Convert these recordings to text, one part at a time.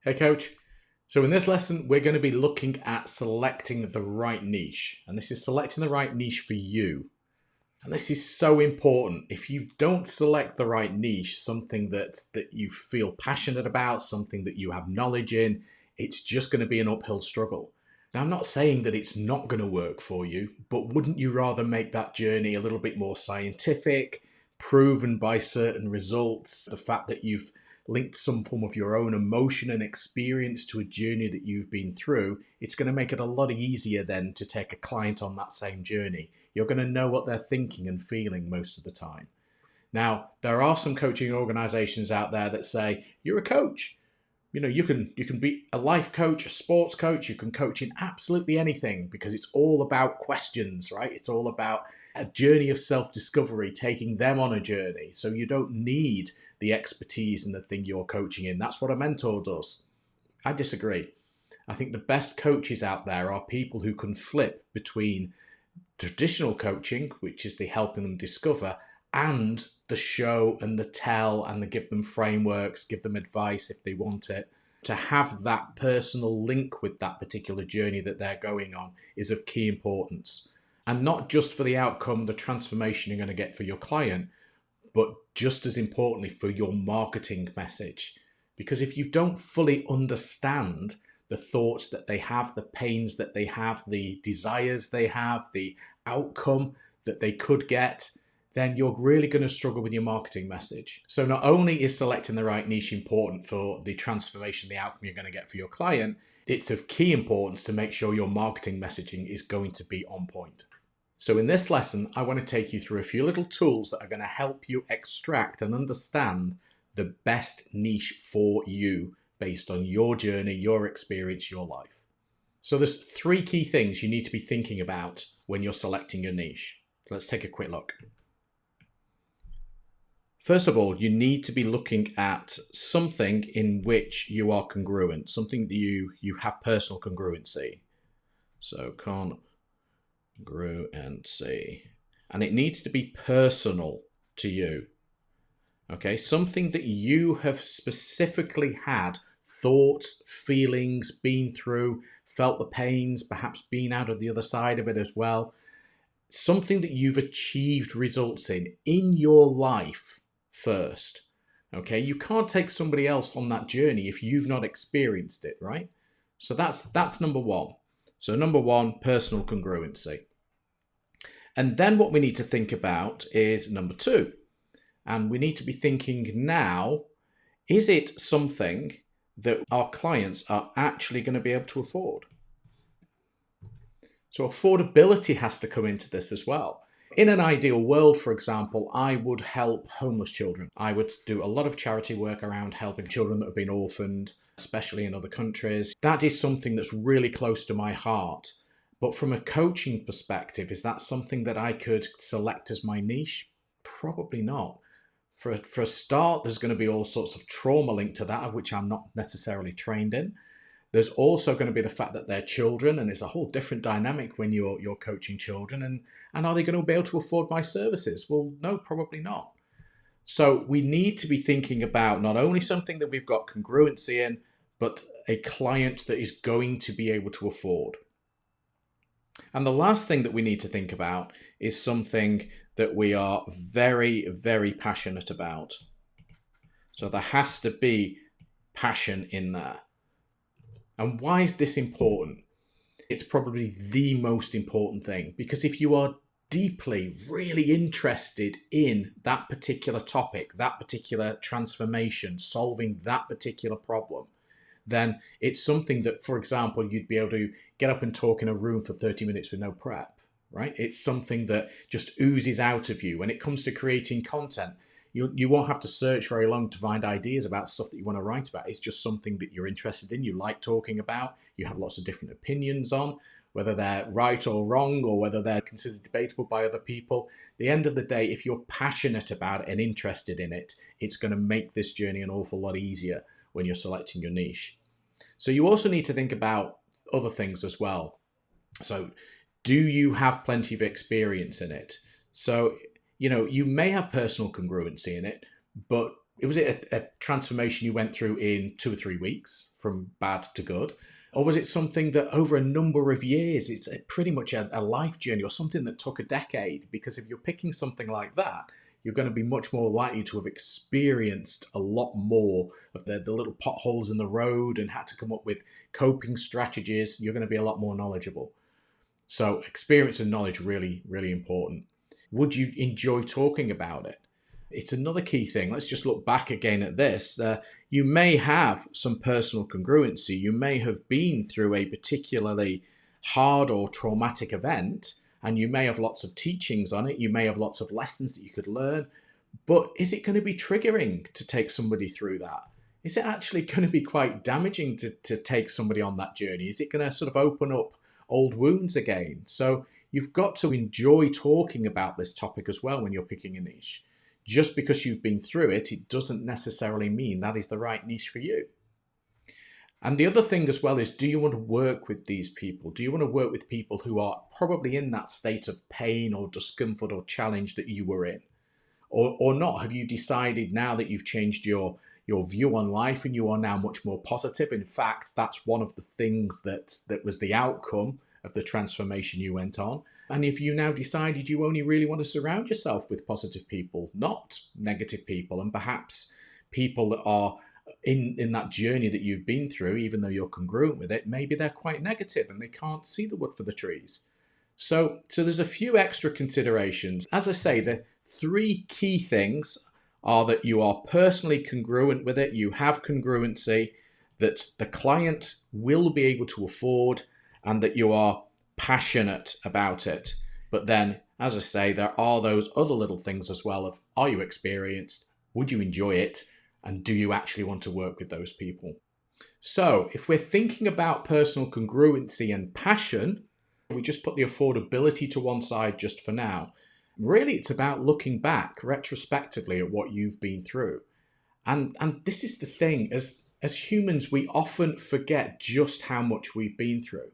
Hey, coach. So, in this lesson, we're going to be looking at selecting the right niche. And this is selecting the right niche for you. And this is so important. If you don't select the right niche, something that you feel passionate about, something that you have knowledge in, it's just going to be an uphill struggle. Now, I'm not saying that it's not going to work for you, but wouldn't you rather make that journey a little bit more scientific, proven by certain results? The fact that you've linked some form of your own emotion and experience to a journey that you've been through, it's going to make it a lot easier then to take a client on that same journey. You're going to know what they're thinking and feeling most of the time. Now, there are some coaching organizations out there that say, you're a coach. You can be a life coach, a sports coach, you can coach in absolutely anything because it's all about questions, right? It's all about a journey of self-discovery, taking them on a journey. So you don't need the expertise in the thing you're coaching in. That's what a mentor does. I disagree. I think the best coaches out there are people who can flip between traditional coaching, which is the helping them discover, and the show and the tell and the give them frameworks, give them advice if they want it. To have that personal link with that particular journey that they're going on is of key importance. And not just for the outcome, the transformation you're going to get for your client, but just as importantly for your marketing message. Because if you don't fully understand the thoughts that they have, the pains that they have, the desires they have, the outcome that they could get, then you're really going to struggle with your marketing message. So not only is selecting the right niche important for the transformation, the outcome you're going to get for your client, it's of key importance to make sure your marketing messaging is going to be on point. So in this lesson, I want to take you through a few little tools that are going to help you extract and understand the best niche for you based on your journey, your experience, your life. So there's three key things you need to be thinking about when you're selecting your niche. So let's take a quick look. First of all, you need to be looking at something in which you are congruent, something that you have personal congruency. So congruency. And it needs to be personal to you. Okay, something that you have specifically had thoughts, feelings, been through, felt the pains, perhaps been out of the other side of it as well. Something that you've achieved results in your life first. Okay, you can't take somebody else on that journey if you've not experienced it, right? So that's number one. So number one, personal congruency. And then what we need to think about is number two. And we need to be thinking now, is it something that our clients are actually going to be able to afford? So affordability has to come into this as well. In an ideal world, for example, I would help homeless children. I would do a lot of charity work around helping children that have been orphaned, especially in other countries. That is something that's really close to my heart. But from a coaching perspective, is that something that I could select as my niche? Probably not. For a start, there's going to be all sorts of trauma linked to that, of which I'm not necessarily trained in. There's also going to be the fact that they're children, and it's a whole different dynamic when you're coaching children. And are they going to be able to afford my services? Well, no, probably not. So we need to be thinking about not only something that we've got congruency in, but a client that is going to be able to afford. And the last thing that we need to think about is something that we are very, very passionate about. So there has to be passion in there. And why is this important? It's probably the most important thing, because if you are deeply, really interested in that particular topic, that particular transformation, solving that particular problem, then it's something that, for example, you'd be able to get up and talk in a room for 30 minutes with no prep, right? It's something that just oozes out of you. When it comes to creating content, you won't have to search very long to find ideas about stuff that you want to write about. It's just something that you're interested in, you like talking about, you have lots of different opinions on, whether they're right or wrong, or whether they're considered debatable by other people. At the end of the day, if you're passionate about it and interested in it, it's going to make this journey an awful lot easier when you're selecting your niche. So you also need to think about other things as well. So do you have plenty of experience in it? So, you may have personal congruency in it, but Was it a transformation you went through in 2 or 3 weeks from bad to good? Or was it something that over a number of years, it's pretty much a life journey or something that took a decade? Because if you're picking something like that, you're going to be much more likely to have experienced a lot more of the little potholes in the road and had to come up with coping strategies. You're going to be a lot more knowledgeable. So experience and knowledge really, really important. Would you enjoy talking about it? It's another key thing. Let's just look back again at this. You may have some personal congruency. You may have been through a particularly hard or traumatic event, and you may have lots of teachings on it. You may have lots of lessons that you could learn. But is it going to be triggering to take somebody through that? Is it actually going to be quite damaging to take somebody on that journey? Is it going to sort of open up old wounds again? So you've got to enjoy talking about this topic as well when you're picking a niche. Just because you've been through it, it doesn't necessarily mean that is the right niche for you. And the other thing as well is, do you want to work with these people? Do you want to work with people who are probably in that state of pain or discomfort or challenge that you were in? Or not? Have you decided now that you've changed your view on life and you are now much more positive? In fact, that's one of the things that was the outcome of the transformation you went on. And if you now decided you only really want to surround yourself with positive people, not negative people, and perhaps people that are in that journey that you've been through, even though you're congruent with it, maybe they're quite negative and they can't see the wood for the trees. So there's a few extra considerations. As I say, the 3 key things are that you are personally congruent with it, you have congruency, that the client will be able to afford, and that you are passionate about it. But then, as I say, there are those other little things as well of, are you experienced? Would you enjoy it? And do you actually want to work with those people? So if we're thinking about personal congruency and passion, we just put the affordability to one side just for now. Really, it's about looking back retrospectively at what you've been through. And this is the thing, as humans, we often forget just how much we've been through.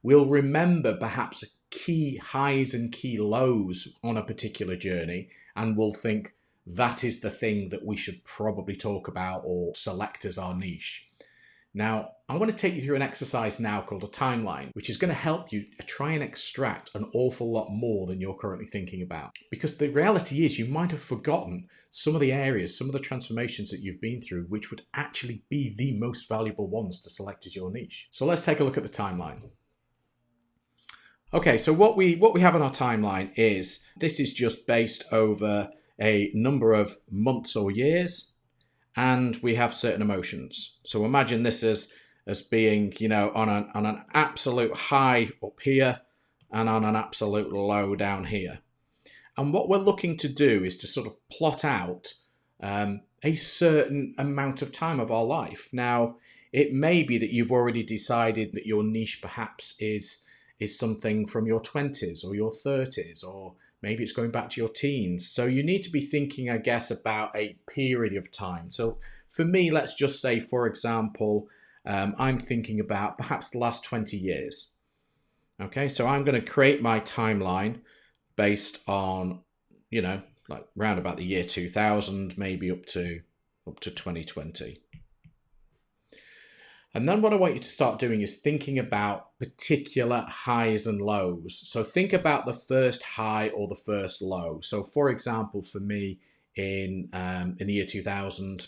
We'll remember perhaps key highs and key lows on a particular journey, and we'll think that is the thing that we should probably talk about or select as our niche. Now, I want to take you through an exercise now called a timeline, which is going to help you try and extract an awful lot more than you're currently thinking about. Because the reality is you might have forgotten some of the areas, some of the transformations that you've been through, which would actually be the most valuable ones to select as your niche. So let's take a look at the timeline. Okay, so what we have on our timeline is, this is just based over a number of months or years, and we have certain emotions. So imagine this as being, on an absolute high up here and on an absolute low down here. And what we're looking to do is to sort of plot out a certain amount of time of our life. Now, it may be that you've already decided that your niche perhaps is something from your 20s or your 30s, or maybe it's going back to your teens. So you need to be thinking, I guess, about a period of time. So for me, let's just say, for example, I'm thinking about perhaps the last 20 years. Okay, so I'm going to create my timeline based on, like round about the year 2000, maybe up to 2020. And then what I want you to start doing is thinking about particular highs and lows. So think about the first high or the first low. So for example, for me in the year 2000,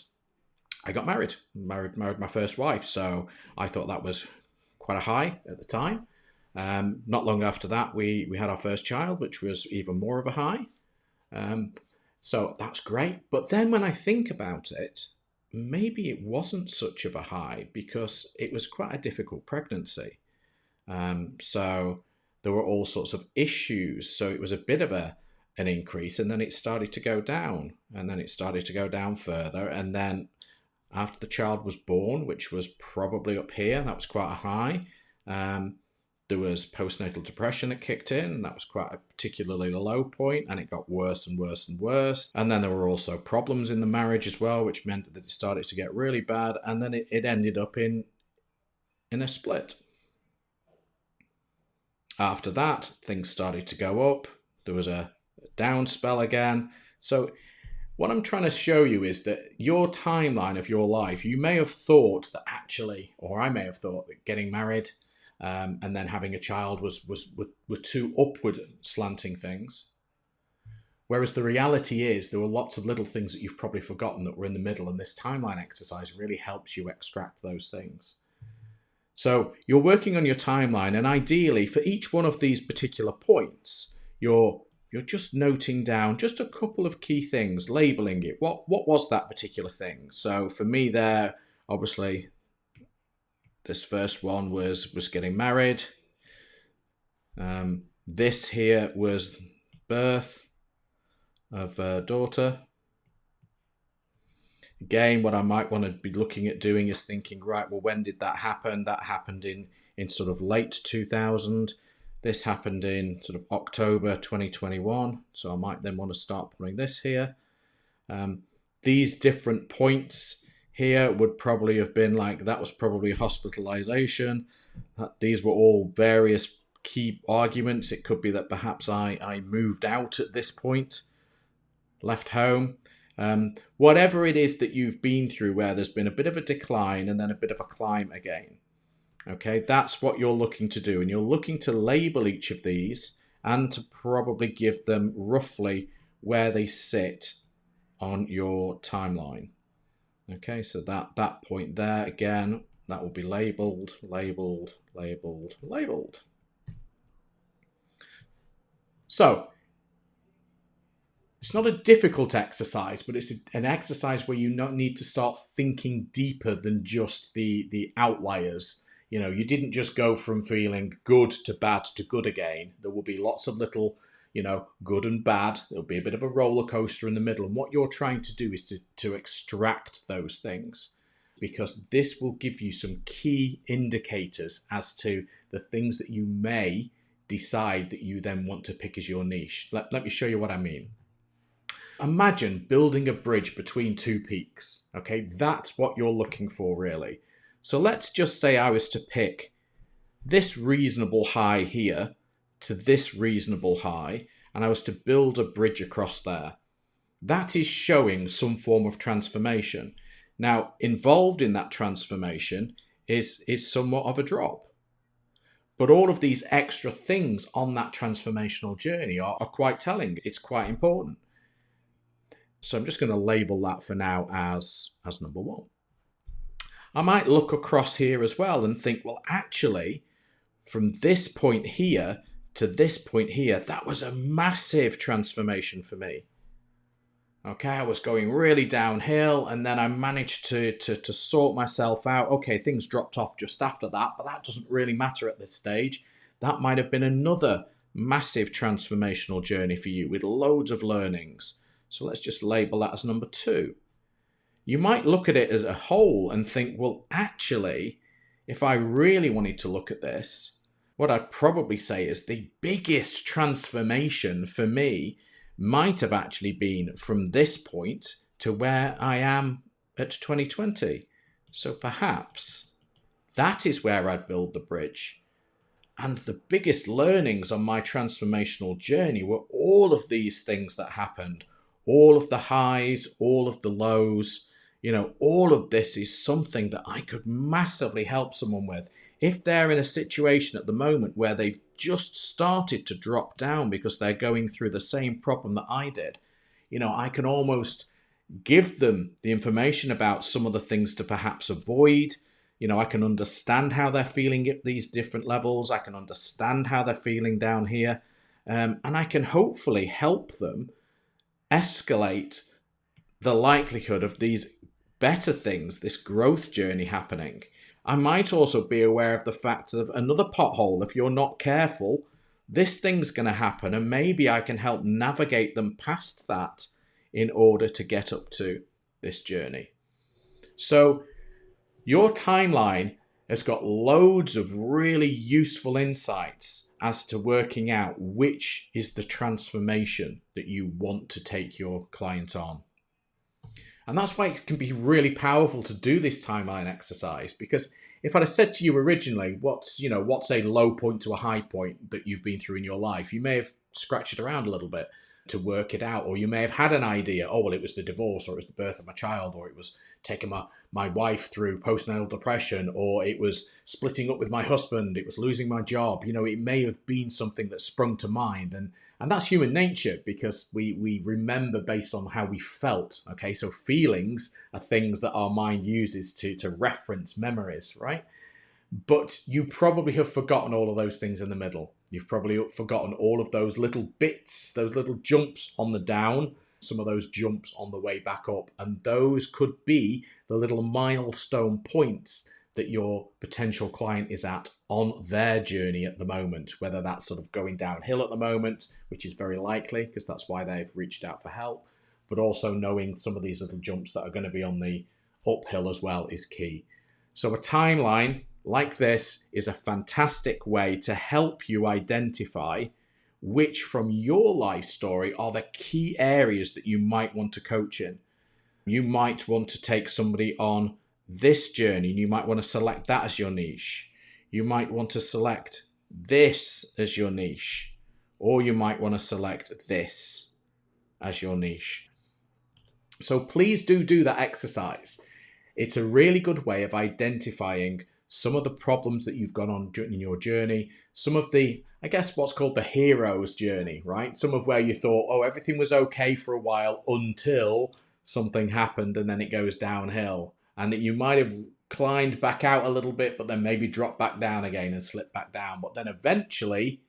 I got married my first wife. So I thought that was quite a high at the time. Not long after that, we had our first child, which was even more of a high. So that's great. But then when I think about it, maybe it wasn't such of a high because it was quite a difficult pregnancy. So there were all sorts of issues. So it was a bit of an increase, and then it started to go down, and then it started to go down further. And then after the child was born, which was probably up here, that was quite a high. There was postnatal depression that kicked in. That was quite a particularly low point, and it got worse and worse and worse. And then there were also problems in the marriage as well, which meant that it started to get really bad. And then it ended up in a split. After that, things started to go up. There was a down spell again. So What I'm trying to show you is that your timeline of your life, you may have thought that actually, or I may have thought that getting married and then having a child were two upward slanting things. Whereas the reality is there were lots of little things that you've probably forgotten that were in the middle, and this timeline exercise really helps you extract those things. So you're working on your timeline, and ideally for each one of these particular points, you're just noting down just a couple of key things, labeling it. What was that particular thing? So for me there, obviously, this first one was getting married. This here was birth of a daughter. Again, what I might want to be looking at doing is thinking, right, well, when did that happen? That happened in sort of late 2000. This happened in sort of October 2021. So I might then want to start putting this here. These different points here would probably have been like, that was probably hospitalization. These were all various key arguments. It could be that perhaps I moved out at this point, left home. Whatever it is that you've been through where there's been a bit of a decline and then a bit of a climb again. Okay, that's what you're looking to do. And you're looking to label each of these and to probably give them roughly where they sit on your timeline. Okay, so that point there, again, that will be labeled, labeled, labeled, labeled. So it's not a difficult exercise, but it's an exercise where you need to start thinking deeper than just the outliers. You know, you didn't just go from feeling good to bad to good again. There will be lots of little, good and bad. There'll be a bit of a roller coaster in the middle. And what you're trying to do is to extract those things, because this will give you some key indicators as to the things that you may decide that you then want to pick as your niche. Let me show you what I mean. Imagine building a bridge between two peaks. Okay, that's what you're looking for, really. So let's just say I was to pick this reasonable high here to this reasonable high, and I was to build a bridge across there. That is showing some form of transformation. Now, involved in that transformation is somewhat of a drop. But all of these extra things on that transformational journey are quite telling. It's quite important. So I'm just going to label that for now as number one. I might look across here as well and think, well, actually, from this point here to this point here, that was a massive transformation for me. Okay, I was going really downhill, and then I managed to sort myself out. Okay, things dropped off just after that, but that doesn't really matter at this stage. That might have been another massive transformational journey for you with loads of learnings. So let's just label that as number two. You might look at it as a whole and think, well, actually, if I really wanted to look at this, what I'd probably say is the biggest transformation for me might have actually been from this point to where I am at 2020. So perhaps that is where I'd build the bridge. And the biggest learnings on my transformational journey were all of these things that happened, all of the highs, all of the lows. All of this is something that I could massively help someone with. If they're in a situation at the moment where they've just started to drop down because they're going through the same problem that I did, I can almost give them the information about some of the things to perhaps avoid. I can understand how they're feeling at these different levels. I can understand how they're feeling down here. And I can hopefully help them escalate the likelihood of these better things, this growth journey happening. I might also be aware of the fact of another pothole. If you're not careful, this thing's going to happen, and maybe I can help navigate them past that in order to get up to this journey. So your timeline has got loads of really useful insights as to working out which is the transformation that you want to take your client on. And that's why it can be really powerful to do this timeline exercise, because if I'd have said to you originally, what's a low point to a high point that you've been through in your life, you may have scratched it around a little bit. to work it out. Or you may have had an idea, oh, well, it was the divorce, or it was the birth of my child, or it was taking my wife through postnatal depression, or it was splitting up with my husband, it was losing my job. It may have been something that sprung to mind. And that's human nature, because we remember based on how we felt. Okay, so feelings are things that our mind uses to reference memories, right? But you probably have forgotten all of those things in the middle. You've probably forgotten all of those little bits, those little jumps on the down, some of those jumps on the way back up. And those could be the little milestone points that your potential client is at on their journey at the moment, whether that's sort of going downhill at the moment, which is very likely because that's why they've reached out for help, but also knowing some of these little jumps that are going to be on the uphill as well is key. So a timeline like this is a fantastic way to help you identify which from your life story are the key areas that you might want to coach in. You might want to take somebody on this journey, and you might want to select that as your niche. You might want to select this as your niche, or you might want to select this as your niche. So please do that exercise. It's a really good way of identifying some of the problems that you've gone on in your journey, some of the, I guess, what's called the hero's journey, right? Some of where you thought, oh, everything was okay for a while until something happened and then it goes downhill. And that you might have climbed back out a little bit, but then maybe dropped back down again and slipped back down. But then eventually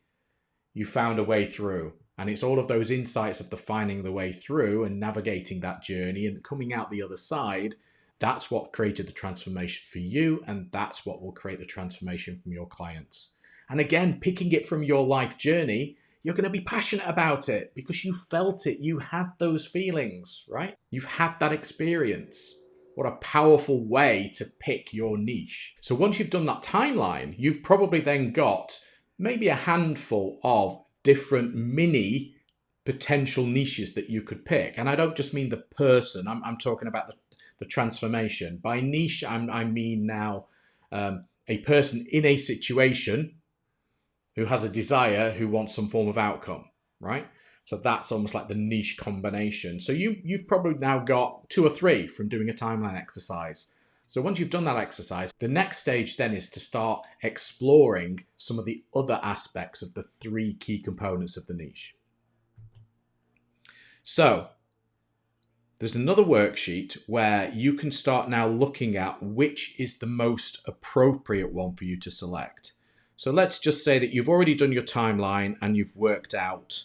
you found a way through. And it's all of those insights of the finding the way through and navigating that journey and coming out the other side. That's what created the transformation for you, and that's what will create the transformation from your clients. And again, picking it from your life journey, you're going to be passionate about it because you felt it. You had those feelings, right? You've had that experience. What a powerful way to pick your niche. So once you've done that timeline, you've probably then got maybe a handful of different mini potential niches that you could pick. And I don't just mean the person, I'm talking about the transformation. By niche, I mean now a person in a situation who has a desire, who wants some form of outcome, right? So that's almost like the niche combination. So you've probably now got 2 or 3 from doing a timeline exercise. So once you've done that exercise, the next stage then is to start exploring some of the other aspects of the 3 key components of the niche. So there's another worksheet where you can start now looking at which is the most appropriate one for you to select. So let's just say that you've already done your timeline and you've worked out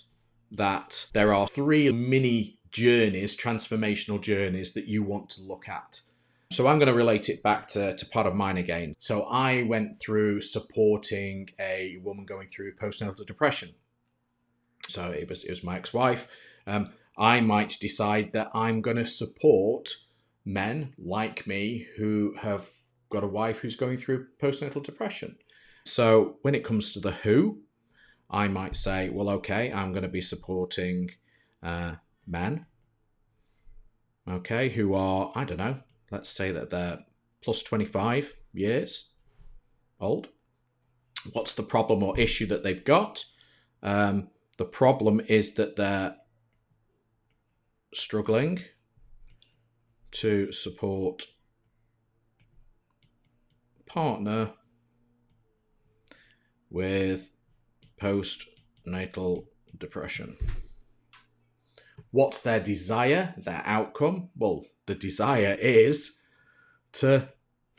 that there are 3 mini journeys, transformational journeys that you want to look at. So I'm going to relate it back to part of mine again. So I went through supporting a woman going through postnatal depression. So it was my ex-wife. I might decide that I'm going to support men like me who have got a wife who's going through postnatal depression. So when it comes to the who, I might say, well, okay, I'm going to be supporting men, okay, who are, I don't know, let's say that they're plus 25 years old. What's the problem or issue that they've got? The problem is that they're struggling to support partner with postnatal depression. What's their desire, their outcome? Well, the desire is to,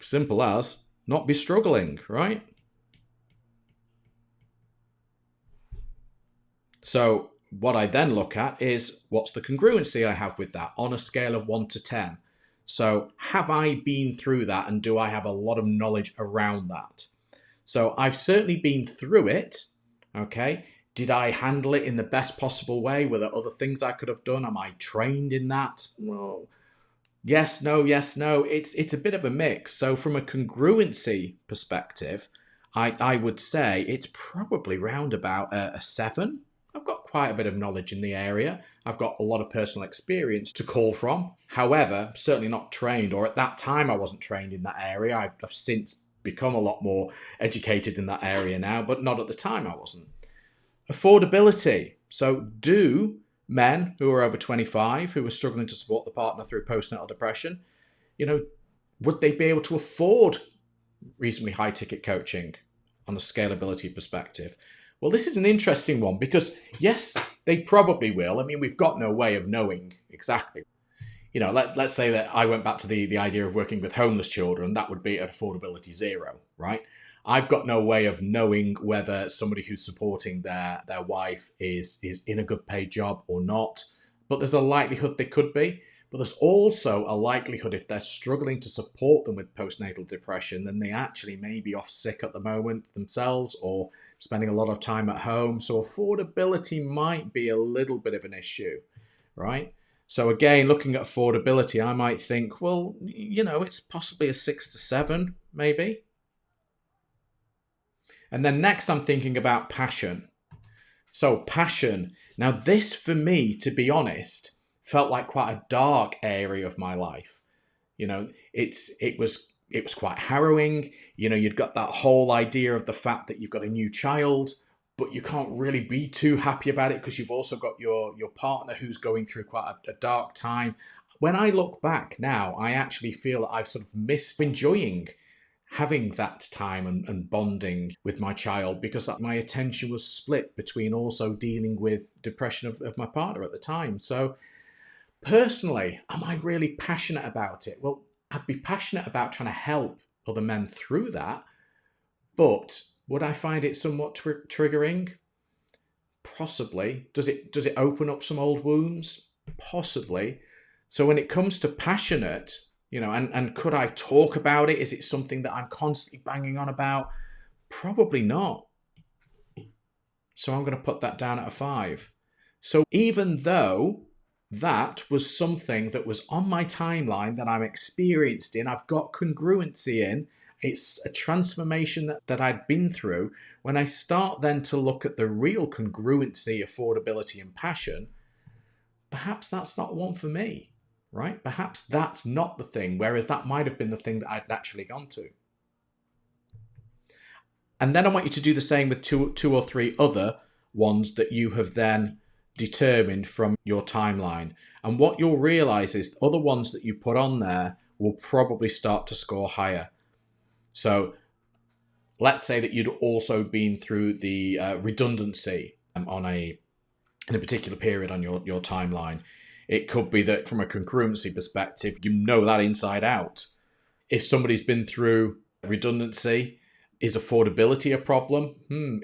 simple as, not be struggling, right? So what I then look at is what's the congruency I have with that on a scale of 1 to 10. So have I been through that, and do I have a lot of knowledge around that? So I've certainly been through it, okay? Did I handle it in the best possible way? Were there other things I could have done? Am I trained in that? Well, yes, no, yes, no. It's a bit of a mix. So from a congruency perspective, I would say it's probably round about a 7. I've got quite a bit of knowledge in the area. I've got a lot of personal experience to call from. However, I'm certainly not trained, or at that time I wasn't trained in that area. I've since become a lot more educated in that area now, but not at the time I wasn't. Affordability. So do men who are over 25 who are struggling to support the partner through postnatal depression, would they be able to afford reasonably high ticket coaching on a scalability perspective? Well, this is an interesting one because, yes, they probably will. I mean, we've got no way of knowing exactly. Let's say that I went back to the idea of working with homeless children. That would be at affordability zero, right? I've got no way of knowing whether somebody who's supporting their wife is in a good paid job or not. But there's a likelihood they could be. But there's also a likelihood if they're struggling to support them with postnatal depression, then they actually may be off sick at the moment themselves or spending a lot of time at home. So affordability might be a little bit of an issue, right? So again, looking at affordability, I might think, well, it's possibly a 6 to 7, maybe. And then next I'm thinking about passion. So passion. Now this, for me, to be honest, felt like quite a dark area of my life. It was quite harrowing. You'd got that whole idea of the fact that you've got a new child, but you can't really be too happy about it because you've also got your partner who's going through quite a dark time. When I look back now, I actually feel that I've sort of missed enjoying having that time and bonding with my child because my attention was split between also dealing with depression of my partner at the time. So personally, am I really passionate about it? Well, I'd be passionate about trying to help other men through that, but would I find it somewhat triggering? Possibly. Does it open up some old wounds? Possibly. So when it comes to passionate, and could I talk about it? Is it something that I'm constantly banging on about? Probably not. So I'm going to put that down at a 5. So even though that was something that was on my timeline that I'm experienced in, I've got congruency in, it's a transformation that I'd been through. When I start then to look at the real congruency, affordability, and passion, perhaps that's not one for me, right? Perhaps that's not the thing, whereas that might have been the thing that I'd naturally gone to. And then I want you to do the same with two or three other ones that you have then determined from your timeline. And what you'll realize is other ones that you put on there will probably start to score higher. So let's say that you'd also been through the redundancy in a particular period on your timeline. It could be that from a congruency perspective, that inside out. If somebody's been through redundancy, is affordability a problem?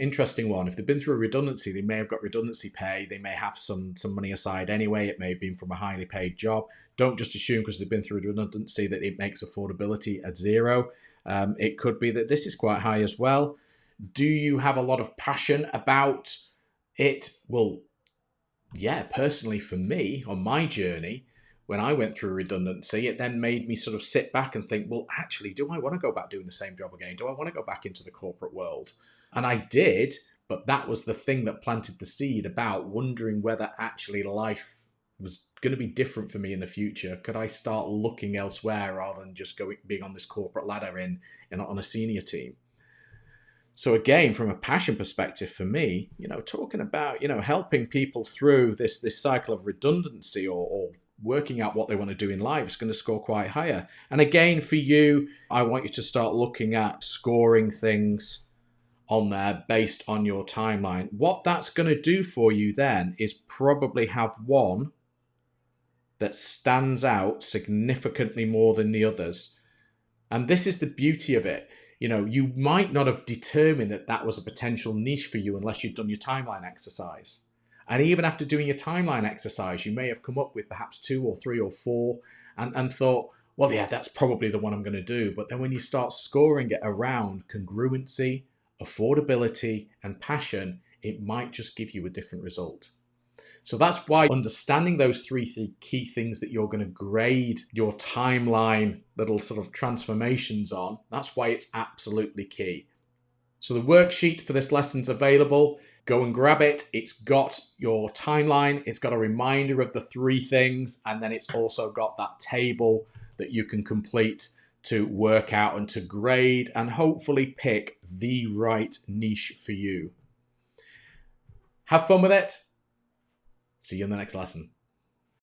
Interesting one. If they've been through a redundancy, they may have got redundancy pay. They may have some money aside anyway. It may have been from a highly paid job. Don't just assume because they've been through redundancy that it makes affordability at 0. It could be that this is quite high as well. Do you have a lot of passion about it? Well, yeah, personally for me, on my journey, when I went through redundancy, it then made me sort of sit back and think, well, actually, do I want to go back doing the same job again? Do I want to go back into the corporate world? And I did, but that was the thing that planted the seed about wondering whether actually life was going to be different for me in the future. Could I start looking elsewhere rather than just being on this corporate ladder on a senior team? So again, from a passion perspective for me, talking about, helping people through this cycle of redundancy or working out what they want to do in life is going to score quite higher. And again, for you, I want you to start looking at scoring things on there based on your timeline. What that's going to do for you then is probably have one that stands out significantly more than the others. And this is the beauty of it. You might not have determined that was a potential niche for you unless you'd done your timeline exercise. And even after doing your timeline exercise, you may have come up with perhaps 2 or 3 or 4 and thought, well, yeah, that's probably the one I'm going to do. But then when you start scoring it around congruency, affordability, and passion, it might just give you a different result. So that's why understanding those 3 key things that you're going to grade your timeline little sort of transformations on, that's why it's absolutely key. So the worksheet for this lesson's available. Go and grab it. It's got your timeline. It's got a reminder of the 3 things. And then it's also got that table that you can complete to work out and to grade and hopefully pick the right niche for you. Have fun with it. See you in the next lesson.